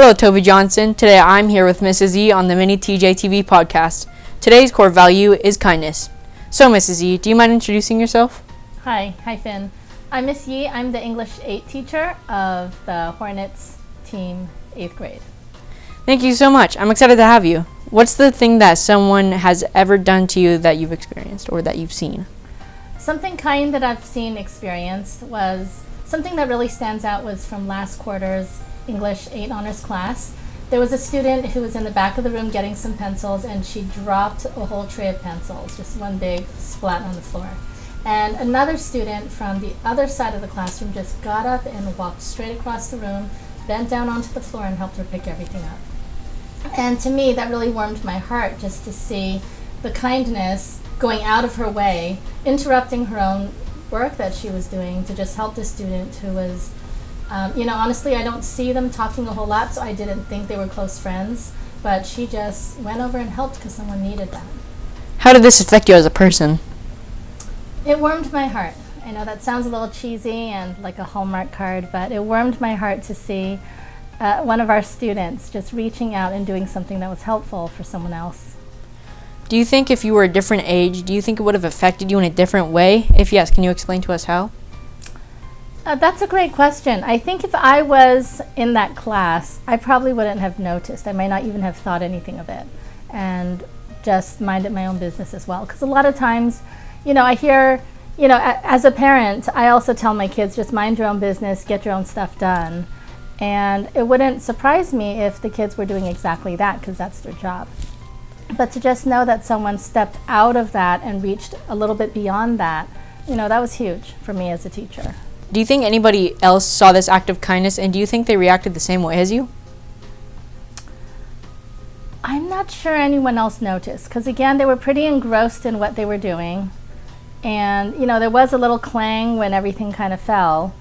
Hello, Toby Johnson. Today I'm here with Mrs. E on the mini TJTV podcast. Today's core value is kindness. So, Mrs. E, do you mind introducing yourself? Hi Finn. I'm Miss Yee. I'm the English 8 teacher of the Hornets team 8th grade. Thank you so much. I'm excited to have you. What's the thing that someone has ever done to you that you've experienced or that you've seen? Something kind that I've experienced was something that really stands out was from last quarter's English 8 honors class. There was a student who was in the back of the room getting some pencils, and she dropped a whole tray of pencils, just one big splat on the floor. And another student from the other side of the classroom just got up and walked straight across the room, bent down onto the floor and helped her pick everything up. And to me, that really warmed my heart just to see the kindness going out of her way, interrupting her own work that she was doing to just help the student who was honestly, I don't see them talking a whole lot, so I didn't think they were close friends, but she just went over and helped because someone needed that. How did this affect you as a person? It warmed my heart. I know that sounds a little cheesy and like a Hallmark card, but it warmed my heart to see one of our students just reaching out and doing something that was helpful for someone else. Do you think if you were a different age, do you think it would have affected you in a different way? If yes, can you explain to us how? That's a great question. I think if I was in that class, I probably wouldn't have noticed. I might not even have thought anything of it and just minded my own business as well. Because a lot of times, I hear, as a parent, I also tell my kids, just mind your own business, get your own stuff done. And it wouldn't surprise me if the kids were doing exactly that because that's their job. But to just know that someone stepped out of that and reached a little bit beyond that, that was huge for me as a teacher. Do you think anybody else saw this act of kindness, and do you think they reacted the same way as you? I'm not sure anyone else noticed, because again, they were pretty engrossed in what they were doing. And, there was a little clang when everything kind of fell.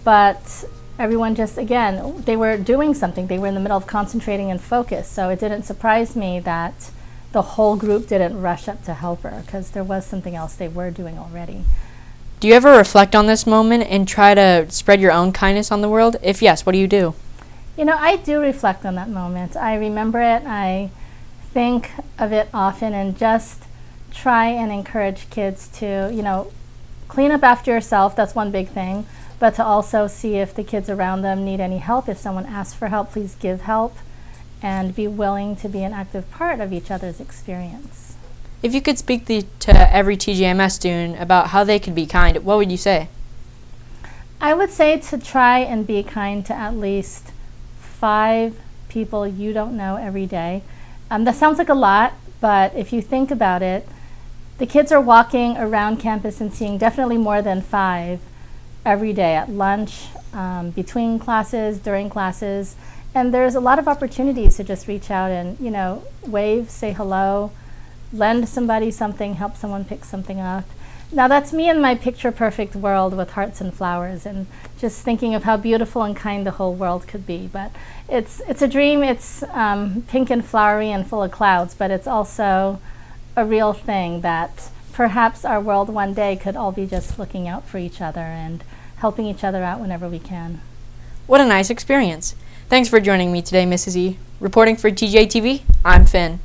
But everyone just, again, they were doing something. They were in the middle of concentrating and focus. So it didn't surprise me that the whole group didn't rush up to help her, because there was something else they were doing already. Do you ever reflect on this moment and try to spread your own kindness on the world? If yes, what do you do? I do reflect on that moment. I remember it. I think of it often and just try and encourage kids to, clean up after yourself. That's one big thing. But to also see if the kids around them need any help. If someone asks for help, please give help and be willing to be an active part of each other's experience. If you could speak to every TJMS student about how they could be kind, what would you say? I would say to try and be kind to at least 5 people you don't know every day. That sounds like a lot, but if you think about it, the kids are walking around campus and seeing definitely more than 5 every day at lunch, between classes, during classes, and there's a lot of opportunities to just reach out and, wave, say hello, lend somebody something, help someone pick something up. Now that's me in my picture-perfect world with hearts and flowers and just thinking of how beautiful and kind the whole world could be. But it's a dream. It's pink and flowery and full of clouds, but it's also a real thing that perhaps our world one day could all be just looking out for each other and helping each other out whenever we can. What a nice experience. Thanks for joining me today, Mrs. E. Reporting for TJTV, I'm Finn.